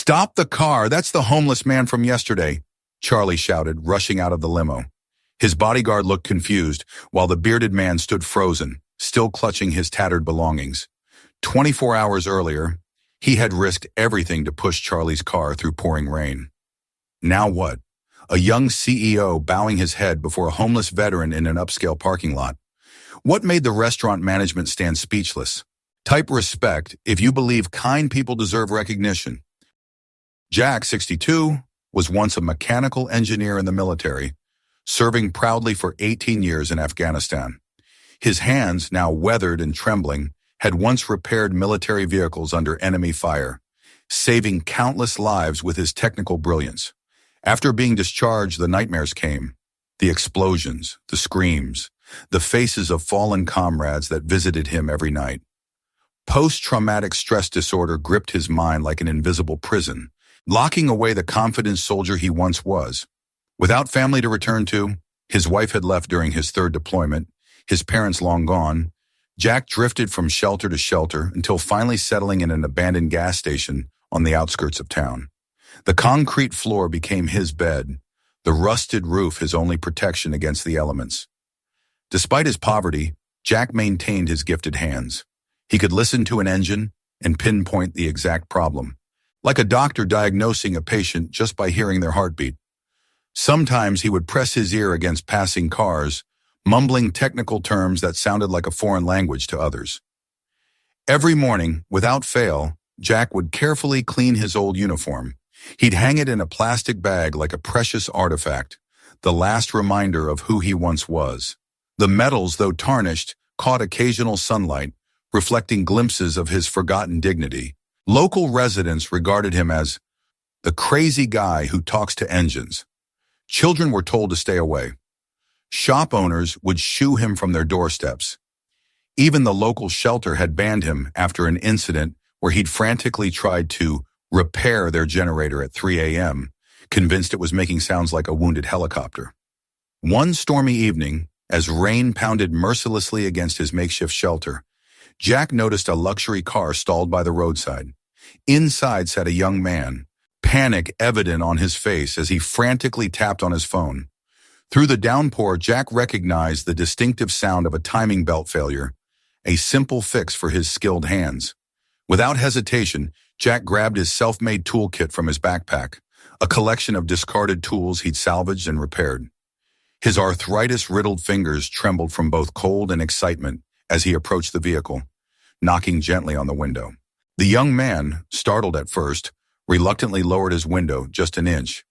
"Stop the car! That's the homeless man from yesterday!" Charlie shouted, rushing out of the limo. His bodyguard looked confused, while the bearded man stood frozen, still clutching his tattered belongings. 24 hours earlier, he had risked everything to push Charlie's car through pouring rain. Now what? A young CEO bowing his head before a homeless veteran in an upscale parking lot. What made the restaurant management stand speechless? Type respect if you believe kind people deserve recognition. Jack, 62, was once a mechanical engineer in the military, serving proudly for 18 years in Afghanistan. His hands, now weathered and trembling, had once repaired military vehicles under enemy fire, saving countless lives with his technical brilliance. After being discharged, the nightmares came. The explosions, the screams, the faces of fallen comrades that visited him every night. Post-traumatic stress disorder gripped his mind like an invisible prison, locking away the confident soldier he once was. Without family to return to, his wife had left during his third deployment, his parents long gone, Jack drifted from shelter to shelter until finally settling in an abandoned gas station on the outskirts of town. The concrete floor became his bed, the rusted roof his only protection against the elements. Despite his poverty, Jack maintained his gifted hands. He could listen to an engine and pinpoint the exact problem, like a doctor diagnosing a patient just by hearing their heartbeat. Sometimes he would press his ear against passing cars, mumbling technical terms that sounded like a foreign language to others. Every morning, without fail, Jack would carefully clean his old uniform. He'd hang it in a plastic bag like a precious artifact, the last reminder of who he once was. The metals, though tarnished, caught occasional sunlight, reflecting glimpses of his forgotten dignity. Local residents regarded him as the crazy guy who talks to engines. Children were told to stay away. Shop owners would shoo him from their doorsteps. Even the local shelter had banned him after an incident where he'd frantically tried to repair their generator at 3 a.m., convinced it was making sounds like a wounded helicopter. One stormy evening, as rain pounded mercilessly against his makeshift shelter, Jack noticed a luxury car stalled by the roadside. Inside sat a young man, panic evident on his face as he frantically tapped on his phone. Through the downpour, Jack recognized the distinctive sound of a timing belt failure, a simple fix for his skilled hands. Without hesitation, Jack grabbed his self-made toolkit from his backpack, a collection of discarded tools he'd salvaged and repaired. His arthritis-riddled fingers trembled from both cold and excitement as he approached the vehicle, knocking gently on the window. The young man, startled at first, reluctantly lowered his window just an inch.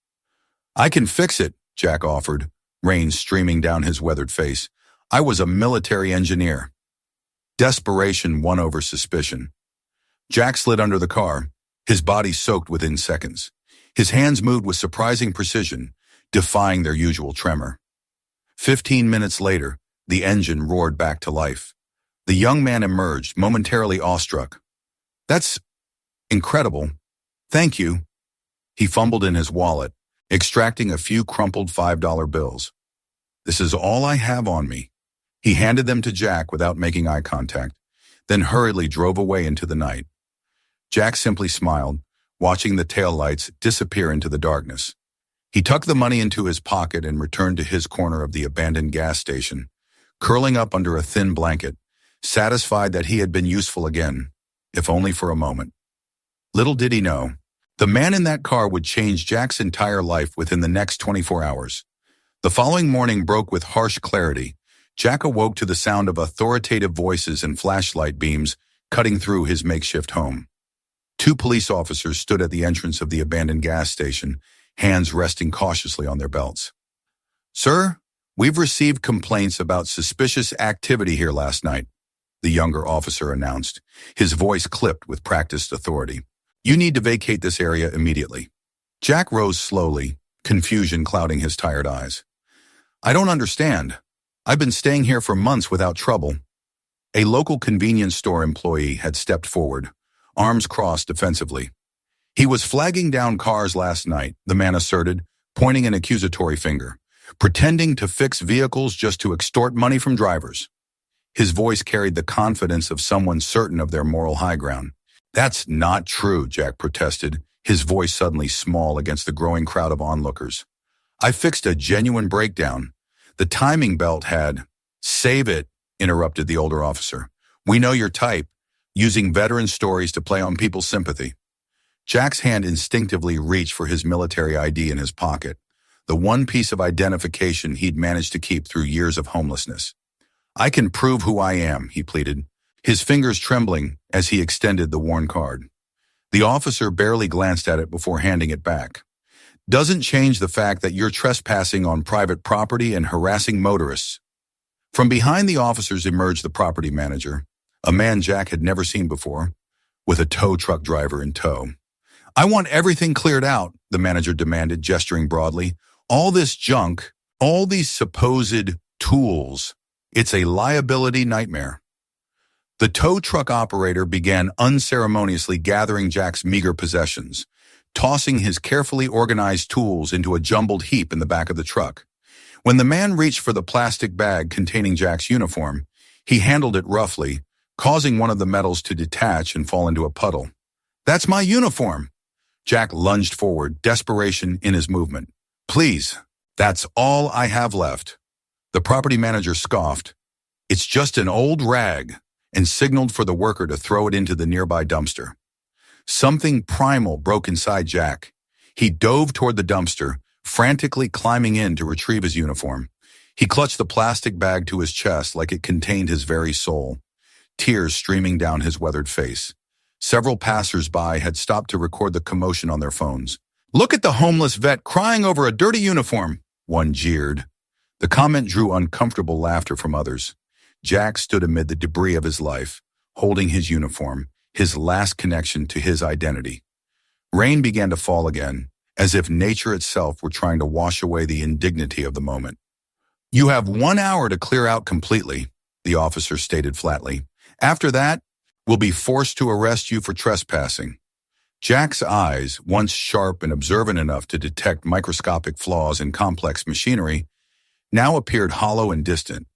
"I can fix it," Jack offered, rain streaming down his weathered face. "I was a military engineer." Desperation won over suspicion. Jack slid under the car, his body soaked within seconds. His hands moved with surprising precision, defying their usual tremor. 15 minutes later, the engine roared back to life. The young man emerged, momentarily awestruck. "That's incredible. Thank you." He fumbled in his wallet, extracting a few crumpled $5 bills. "This is all I have on me." He handed them to Jack without making eye contact, then hurriedly drove away into the night. Jack simply smiled, watching the taillights disappear into the darkness. He tucked the money into his pocket and returned to his corner of the abandoned gas station, curling up under a thin blanket, satisfied that he had been useful again, if only for a moment. Little did he know, the man in that car would change Jack's entire life within the next 24 hours. The following morning broke with harsh clarity. Jack awoke to the sound of authoritative voices and flashlight beams cutting through his makeshift home. 2 police officers stood at the entrance of the abandoned gas station, hands resting cautiously on their belts. "Sir, we've received complaints about suspicious activity here last night," the younger officer announced, his voice clipped with practiced authority. "You need to vacate this area immediately." Jack rose slowly, confusion clouding his tired eyes. "I don't understand. I've been staying here for months without trouble." A local convenience store employee had stepped forward, arms crossed defensively. "He was flagging down cars last night," the man asserted, pointing an accusatory finger, "pretending to fix vehicles just to extort money from drivers." His voice carried the confidence of someone certain of their moral high ground. "That's not true," Jack protested, his voice suddenly small against the growing crowd of onlookers. "I fixed a genuine breakdown. The timing belt had—" "Save it," interrupted the older officer. "We know your type, using veteran stories to play on people's sympathy." Jack's hand instinctively reached for his military ID in his pocket, the one piece of identification he'd managed to keep through years of homelessness. "I can prove who I am," he pleaded, his fingers trembling as he extended the worn card. The officer barely glanced at it before handing it back. "Doesn't change the fact that you're trespassing on private property and harassing motorists." From behind the officers emerged the property manager, a man Jack had never seen before, with a tow truck driver in tow. "I want everything cleared out," the manager demanded, gesturing broadly. "All this junk, all these supposed tools, it's a liability nightmare." The tow truck operator began unceremoniously gathering Jack's meager possessions, tossing his carefully organized tools into a jumbled heap in the back of the truck. When the man reached for the plastic bag containing Jack's uniform, he handled it roughly, causing one of the metals to detach and fall into a puddle. "That's my uniform!" Jack lunged forward, desperation in his movement. "Please, that's all I have left." The property manager scoffed. "It's just an old rag," and signaled for the worker to throw it into the nearby dumpster. Something primal broke inside Jack. He dove toward the dumpster, frantically climbing in to retrieve his uniform. He clutched the plastic bag to his chest like it contained his very soul, tears streaming down his weathered face. Several passers-by had stopped to record the commotion on their phones. "Look at the homeless vet crying over a dirty uniform," one jeered. The comment drew uncomfortable laughter from others. Jack stood amid the debris of his life, holding his uniform, his last connection to his identity. Rain began to fall again, as if nature itself were trying to wash away the indignity of the moment. "You have 1 hour to clear out completely," the officer stated flatly. "After that, we'll be forced to arrest you for trespassing." Jack's eyes, once sharp and observant enough to detect microscopic flaws in complex machinery, now appeared hollow and distant.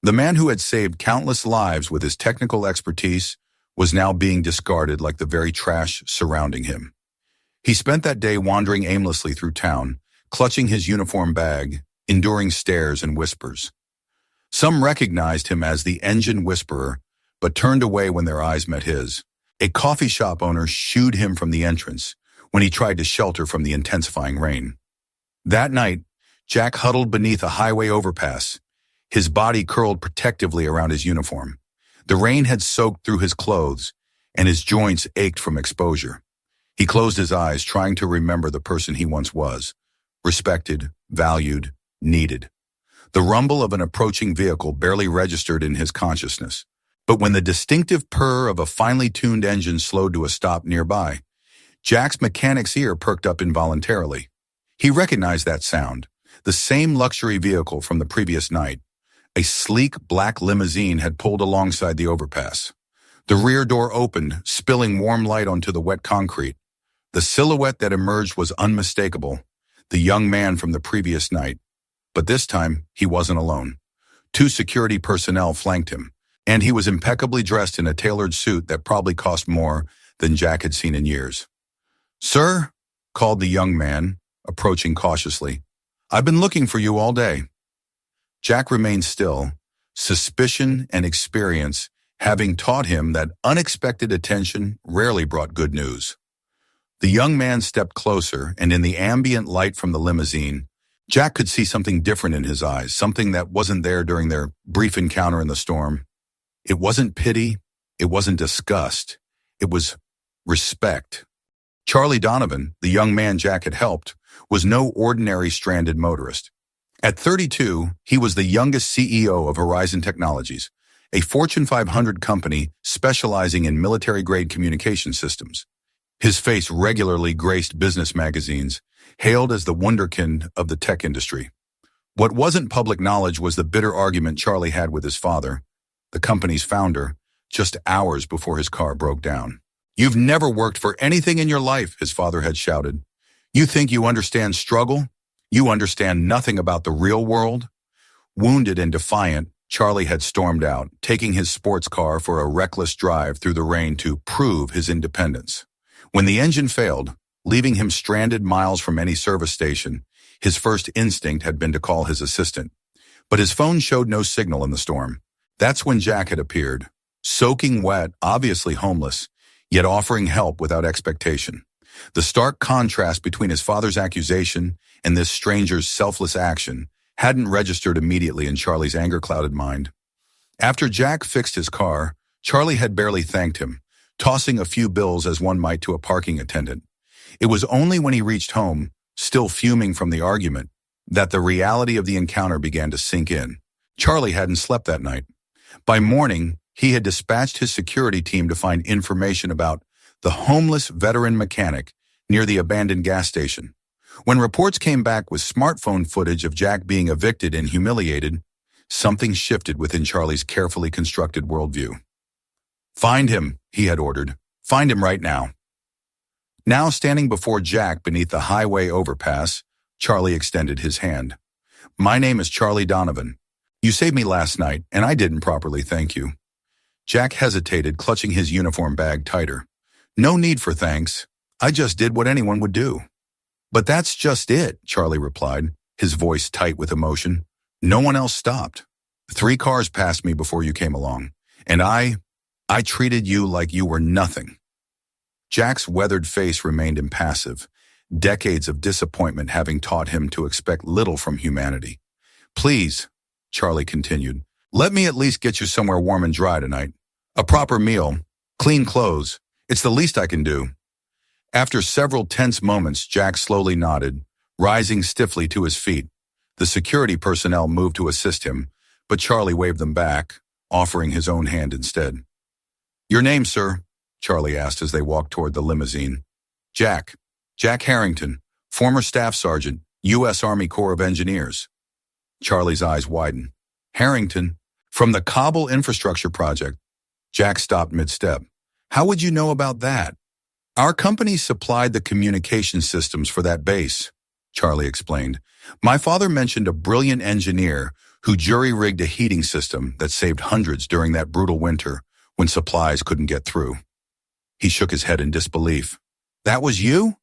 The man who had saved countless lives with his technical expertise was now being discarded like the very trash surrounding him. He spent that day wandering aimlessly through town, clutching his uniform bag, enduring stares and whispers. Some recognized him as the engine whisperer, but turned away when their eyes met his. A coffee shop owner shooed him from the entrance when he tried to shelter from the intensifying rain. That night, Jack huddled beneath a highway overpass, his body curled protectively around his uniform. The rain had soaked through his clothes, and his joints ached from exposure. He closed his eyes, trying to remember the person he once was, respected, valued, needed. The rumble of an approaching vehicle barely registered in his consciousness. But when the distinctive purr of a finely tuned engine slowed to a stop nearby, Jack's mechanic's ear perked up involuntarily. He recognized that sound, the same luxury vehicle from the previous night. A sleek black limousine had pulled alongside the overpass. The rear door opened, spilling warm light onto the wet concrete. The silhouette that emerged was unmistakable, the young man from the previous night. But this time, he wasn't alone. 2 security personnel flanked him, and he was impeccably dressed in a tailored suit that probably cost more than Jack had seen in years. "Sir," called the young man, approaching cautiously. "I've been looking for you all day." Jack remained still, suspicion and experience having taught him that unexpected attention rarely brought good news. The young man stepped closer, and in the ambient light from the limousine, Jack could see something different in his eyes, something that wasn't there during their brief encounter in the storm. It wasn't pity, it wasn't disgust, it was respect. Charlie Donovan, the young man Jack had helped, was no ordinary stranded motorist. At 32, he was the youngest CEO of Horizon Technologies, a Fortune 500 company specializing in military-grade communication systems. His face regularly graced business magazines, hailed as the wunderkind of the tech industry. What wasn't public knowledge was the bitter argument Charlie had with his father, the company's founder, just hours before his car broke down. "You've never worked for anything in your life," his father had shouted. "You think you understand struggle? You understand nothing about the real world?" Wounded and defiant, Charlie had stormed out, taking his sports car for a reckless drive through the rain to prove his independence. When the engine failed, leaving him stranded miles from any service station. His first instinct had been to call his assistant, but his phone showed no signal in the storm. That's when Jack had appeared, soaking wet, obviously homeless, yet offering help without expectation. The stark contrast between his father's accusation and this stranger's selfless action hadn't registered immediately in Charlie's anger-clouded mind. After Jack fixed his car, Charlie had barely thanked him, tossing a few bills as one might to a parking attendant. It was only when he reached home, still fuming from the argument, that the reality of the encounter began to sink in. Charlie hadn't slept that night. By morning, he had dispatched his security team to find information about the homeless veteran mechanic near the abandoned gas station. When reports came back with smartphone footage of Jack being evicted and humiliated, something shifted within Charlie's carefully constructed worldview. "Find him," he had ordered. "Find him right now." Now standing before Jack beneath the highway overpass, Charlie extended his hand. "My name is Charlie Donovan. You saved me last night, and I didn't properly thank you." Jack hesitated, clutching his uniform bag tighter. "No need for thanks. I just did what anyone would do." "But that's just it," Charlie replied, his voice tight with emotion. "No one else stopped. 3 cars passed me before you came along, and I treated you like you were nothing." Jack's weathered face remained impassive, decades of disappointment having taught him to expect little from humanity. "Please," Charlie continued, "let me at least get you somewhere warm and dry tonight. A proper meal, clean clothes. It's the least I can do." After several tense moments, Jack slowly nodded, rising stiffly to his feet. The security personnel moved to assist him, but Charlie waved them back, offering his own hand instead. "Your name, sir?" Charlie asked as they walked toward the limousine. Jack Harrington, former staff sergeant, U.S. Army Corps of Engineers." Charlie's eyes widened. "Harrington? From the Kabul infrastructure project." Jack stopped mid-step. "How would you know about that?" "Our company supplied the communication systems for that base," Charlie explained. "My father mentioned a brilliant engineer who jury-rigged a heating system that saved hundreds during that brutal winter when supplies couldn't get through." He shook his head in disbelief. "That was you?"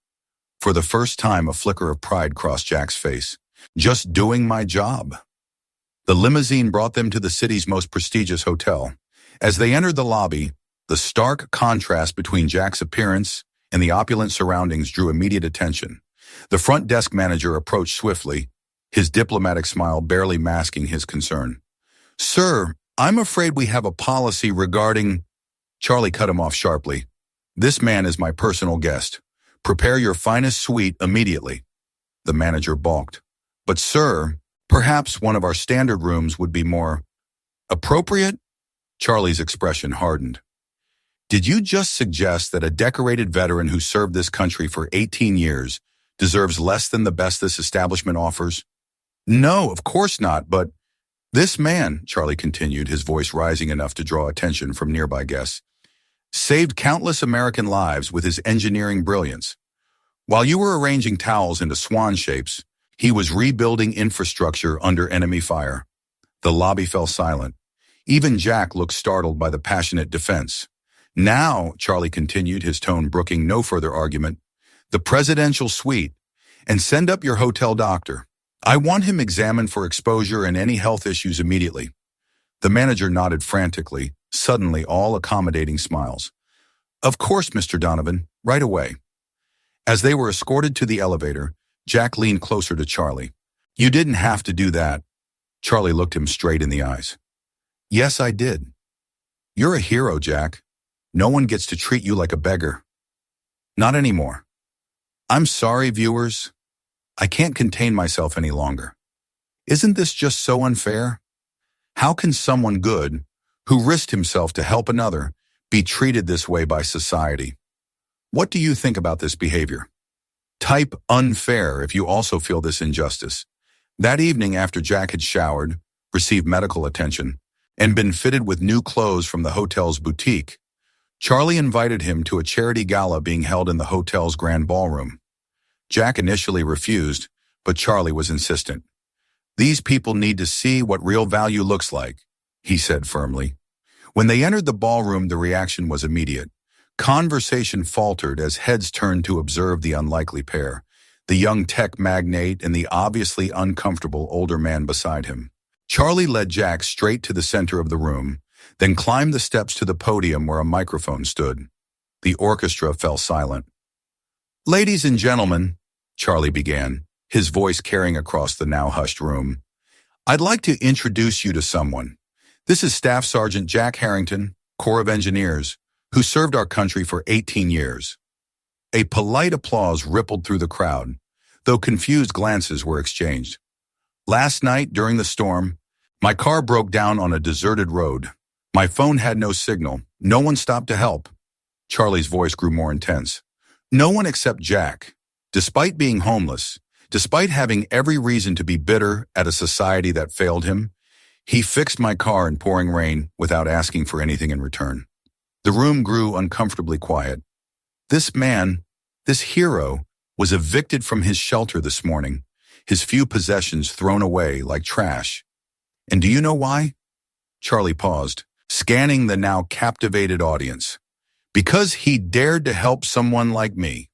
For the first time, a flicker of pride crossed Jack's face. "Just doing my job." The limousine brought them to the city's most prestigious hotel. As they entered the lobby, the stark contrast between Jack's appearance and the opulent surroundings drew immediate attention. The front desk manager approached swiftly, his diplomatic smile barely masking his concern. "Sir, I'm afraid we have a policy regarding—" Charlie cut him off sharply. "This man is my personal guest. Prepare your finest suite immediately." The manager balked. "But sir, perhaps one of our standard rooms would be more appropriate?" Charlie's expression hardened. "Did you just suggest that a decorated veteran who served this country for 18 years deserves less than the best this establishment offers?" "No, of course not, but this man," Charlie continued, his voice rising enough to draw attention from nearby guests, "saved countless American lives with his engineering brilliance. While you were arranging towels into swan shapes, he was rebuilding infrastructure under enemy fire." The lobby fell silent. Even Jack looked startled by the passionate defense. "Now," Charlie continued, his tone brooking no further argument, "the presidential suite, and send up your hotel doctor. I want him examined for exposure and any health issues immediately." The manager nodded frantically, suddenly all accommodating smiles. "Of course, Mr. Donovan, right away." As they were escorted to the elevator, Jack leaned closer to Charlie. "You didn't have to do that." Charlie looked him straight in the eyes. "Yes, I did. You're a hero, Jack. No one gets to treat you like a beggar. Not anymore. I'm sorry, viewers. I can't contain myself any longer. Isn't this just so unfair? How can someone good, who risked himself to help another, be treated this way by society? What do you think about this behavior? Type unfair if you also feel this injustice." That evening, after Jack had showered, received medical attention, and been fitted with new clothes from the hotel's boutique, Charlie invited him to a charity gala being held in the hotel's grand ballroom. Jack initially refused, but Charlie was insistent. "These people need to see what real value looks like," he said firmly. When they entered the ballroom, the reaction was immediate. Conversation faltered as heads turned to observe the unlikely pair, the young tech magnate and the obviously uncomfortable older man beside him. Charlie led Jack straight to the center of the room, then climbed the steps to the podium where a microphone stood. The orchestra fell silent. "Ladies and gentlemen," Charlie began, his voice carrying across the now hushed room, "I'd like to introduce you to someone. This is Staff Sergeant Jack Harrington, Corps of Engineers, who served our country for 18 years. A polite applause rippled through the crowd, though confused glances were exchanged. "Last night, during the storm, my car broke down on a deserted road. My phone had no signal. No one stopped to help." Charlie's voice grew more intense. "No one except Jack. Despite being homeless, despite having every reason to be bitter at a society that failed him, he fixed my car in pouring rain without asking for anything in return." The room grew uncomfortably quiet. This man, this hero, was evicted from his shelter this morning, his few possessions thrown away like trash. And do you know why? Charlie paused, scanning the now captivated audience. "Because he dared to help someone like me."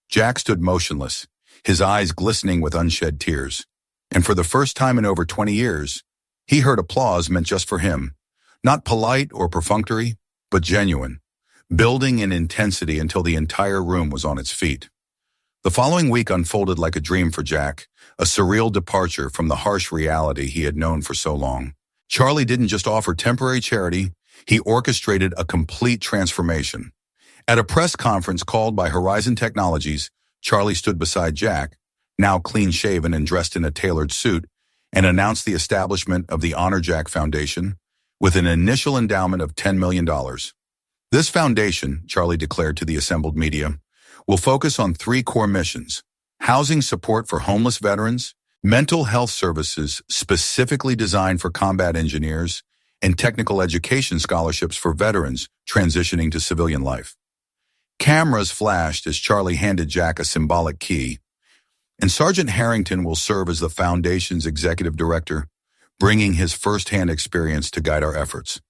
Jack stood motionless, his eyes glistening with unshed tears. And for the first time in over 20 years, he heard applause meant just for him, not polite or perfunctory, but genuine, building in intensity until the entire room was on its feet. The following week unfolded like a dream for Jack, a surreal departure from the harsh reality he had known for so long. Charlie didn't just offer temporary charity, he orchestrated a complete transformation. At a press conference called by Horizon Technologies, Charlie stood beside Jack, now clean-shaven and dressed in a tailored suit, and announced the establishment of the Honor Jack Foundation, with an initial endowment of $10 million. This foundation, Charlie declared to the assembled media, will focus on 3 core missions: housing support for homeless veterans, mental health services specifically designed for combat engineers, and technical education scholarships for veterans transitioning to civilian life. Cameras flashed as Charlie handed Jack a symbolic key, and Sergeant Harrington will serve as the foundation's executive director, bringing his first-hand experience to guide our efforts.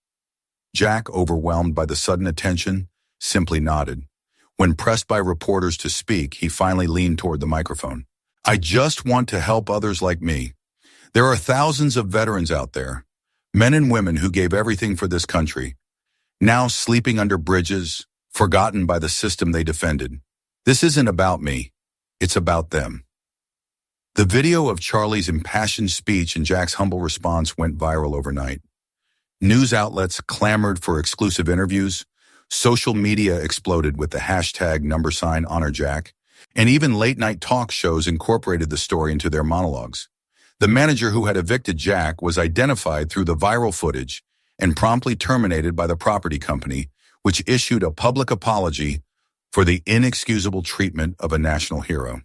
Jack, overwhelmed by the sudden attention, simply nodded. When pressed by reporters to speak, he finally leaned toward the microphone. "I just want to help others like me. There are thousands of veterans out there, men and women who gave everything for this country, now sleeping under bridges, forgotten by the system they defended. This isn't about me. It's about them." The video of Charlie's impassioned speech and Jack's humble response went viral overnight. News outlets clamored for exclusive interviews, social media exploded with the hashtag #HonorJack, and even late-night talk shows incorporated the story into their monologues. The manager who had evicted Jack was identified through the viral footage and promptly terminated by the property company, which issued a public apology for the inexcusable treatment of a national hero.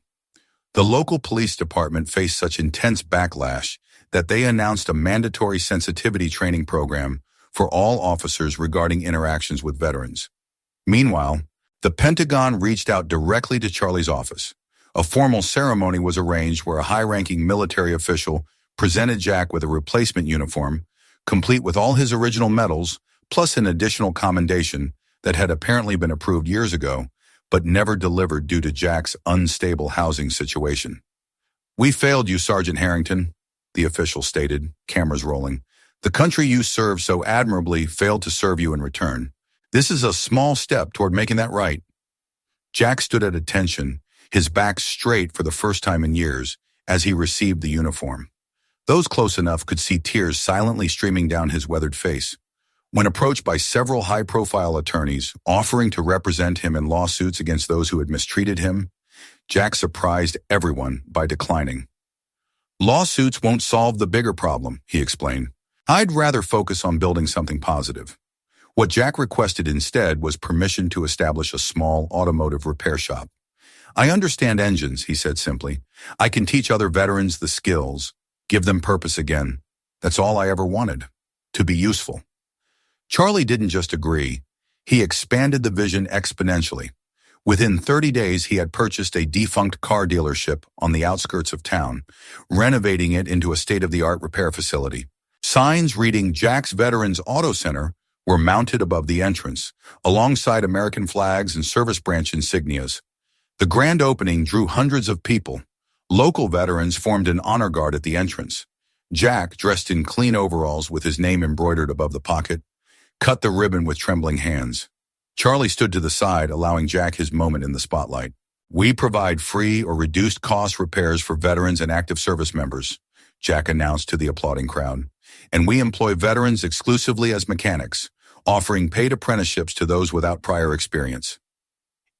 The local police department faced such intense backlash that they announced a mandatory sensitivity training program for all officers regarding interactions with veterans. Meanwhile, the Pentagon reached out directly to Charlie's office. A formal ceremony was arranged where a high-ranking military official presented Jack with a replacement uniform, complete with all his original medals, plus an additional commendation that had apparently been approved years ago, but never delivered due to Jack's unstable housing situation. "We failed you, Sergeant Harrington," the official stated, cameras rolling. "The country you served so admirably failed to serve you in return. This is a small step toward making that right." Jack stood at attention, his back straight for the first time in years, as he received the uniform. Those close enough could see tears silently streaming down his weathered face. When approached by several high-profile attorneys offering to represent him in lawsuits against those who had mistreated him, Jack surprised everyone by declining. "Lawsuits won't solve the bigger problem," he explained. "I'd rather focus on building something positive." What Jack requested instead was permission to establish a small automotive repair shop. "I understand engines," he said simply. "I can teach other veterans the skills, give them purpose again. That's all I ever wanted, to be useful." Charlie didn't just agree, he expanded the vision exponentially. Within 30 days, he had purchased a defunct car dealership on the outskirts of town, renovating it into a state-of-the-art repair facility. Signs reading Jack's Veterans Auto Center were mounted above the entrance, alongside American flags and service branch insignias. The grand opening drew hundreds of people. Local veterans formed an honor guard at the entrance. Jack, dressed in clean overalls with his name embroidered above the pocket, cut the ribbon with trembling hands. Charlie stood to the side, allowing Jack his moment in the spotlight. "We provide free or reduced cost repairs for veterans and active service members," Jack announced to the applauding crowd. "And we employ veterans exclusively as mechanics, offering paid apprenticeships to those without prior experience."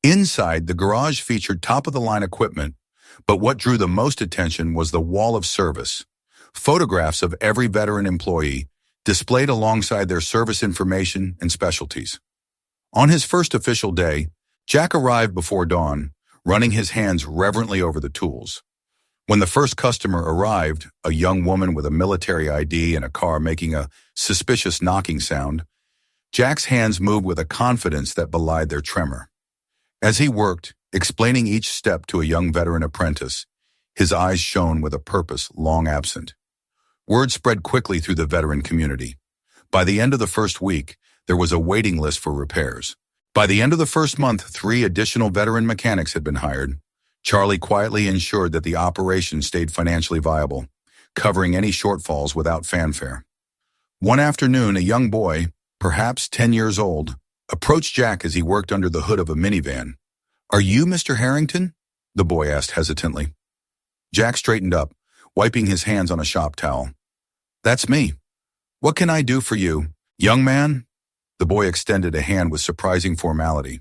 Inside, the garage featured top-of-the-line equipment, but what drew the most attention was the wall of service. Photographs of every veteran employee displayed alongside their service information and specialties. On his first official day, Jack arrived before dawn, running his hands reverently over the tools. When the first customer arrived, a young woman with a military ID and a car making a suspicious knocking sound, Jack's hands moved with a confidence that belied their tremor. As he worked, explaining each step to a young veteran apprentice, his eyes shone with a purpose long absent. Word spread quickly through the veteran community. By the end of the first week, there was a waiting list for repairs. By the end of the first month, 3 additional veteran mechanics had been hired. Charlie quietly ensured that the operation stayed financially viable, covering any shortfalls without fanfare. One afternoon, a young boy, perhaps 10 years old, approached Jack as he worked under the hood of a minivan. "Are you Mr. Harrington?" the boy asked hesitantly. Jack straightened up, wiping his hands on a shop towel. "That's me. What can I do for you, young man?" The boy extended a hand with surprising formality.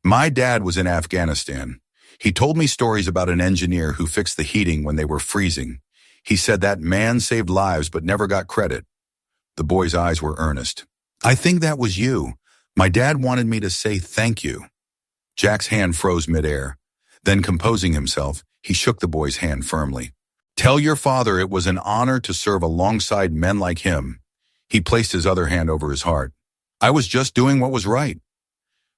"My dad was in Afghanistan. He told me stories about an engineer who fixed the heating when they were freezing. He said that man saved lives but never got credit." The boy's eyes were earnest. "I think that was you. My dad wanted me to say thank you." Jack's hand froze midair. Then, composing himself, he shook the boy's hand firmly. "Tell your father it was an honor to serve alongside men like him." He placed his other hand over his heart. "I was just doing what was right."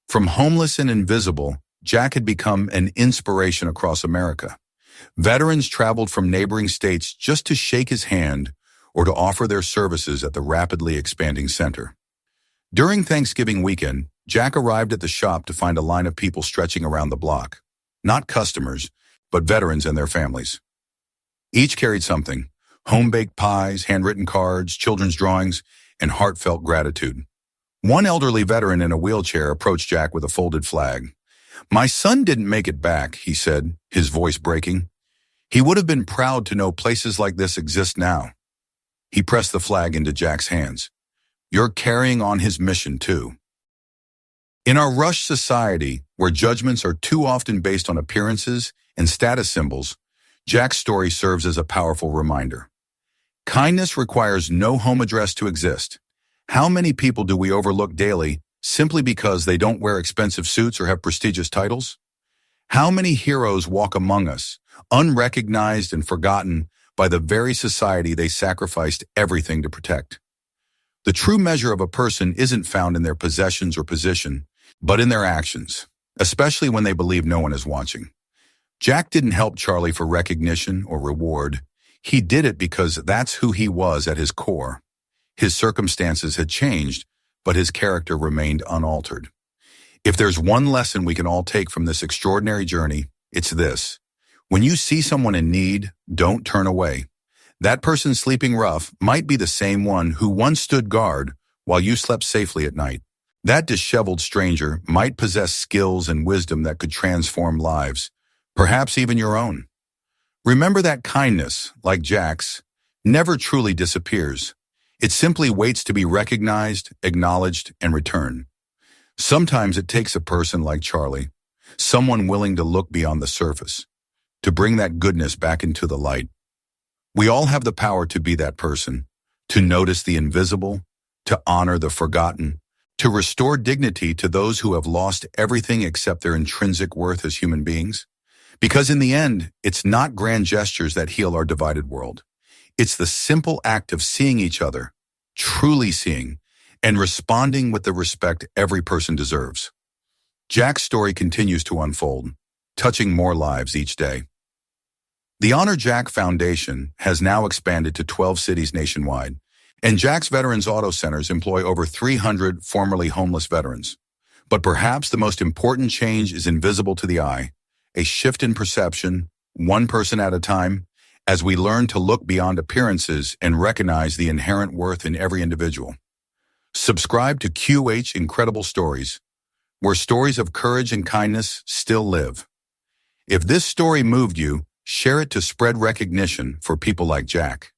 From homeless and invisible, Jack had become an inspiration across America. Veterans traveled from neighboring states just to shake his hand or to offer their services at the rapidly expanding center. During Thanksgiving weekend, Jack arrived at the shop to find a line of people stretching around the block. Not customers, but veterans and their families. Each carried something: home-baked pies, handwritten cards, children's drawings, and heartfelt gratitude. One elderly veteran in a wheelchair approached Jack with a folded flag. "My son didn't make it back," he said, his voice breaking. "He would have been proud to know places like this exist now." He pressed the flag into Jack's hands. "You're carrying on his mission, too." In our rushed society, where judgments are too often based on appearances and status symbols, Jack's story serves as a powerful reminder. Kindness requires no home address to exist. How many people do we overlook daily simply because they don't wear expensive suits or have prestigious titles? How many heroes walk among us, unrecognized and forgotten by the very society they sacrificed everything to protect? The true measure of a person isn't found in their possessions or position, but in their actions, especially when they believe no one is watching. Jack didn't help Charlie for recognition or reward. He did it because that's who he was at his core. His circumstances had changed, but his character remained unaltered. If there's one lesson we can all take from this extraordinary journey, it's this: when you see someone in need, don't turn away. That person sleeping rough might be the same one who once stood guard while you slept safely at night. That disheveled stranger might possess skills and wisdom that could transform lives, perhaps even your own. Remember that kindness, like Jack's, never truly disappears. It simply waits to be recognized, acknowledged, and returned. Sometimes it takes a person like Charlie, someone willing to look beyond the surface, to bring that goodness back into the light. We all have the power to be that person, to notice the invisible, to honor the forgotten, to restore dignity to those who have lost everything except their intrinsic worth as human beings. Because in the end, it's not grand gestures that heal our divided world. It's the simple act of seeing each other, truly seeing, and responding with the respect every person deserves. Jack's story continues to unfold, touching more lives each day. The Honor Jack Foundation has now expanded to 12 cities nationwide, And Jack's Veterans Auto Centers employ over 300 formerly homeless veterans. But perhaps the most important change is invisible to the eye, a shift in perception, one person at a time, as we learn to look beyond appearances and recognize the inherent worth in every individual. Subscribe to QH Incredible Stories, where stories of courage and kindness still live. If this story moved you, share it to spread recognition for people like Jack.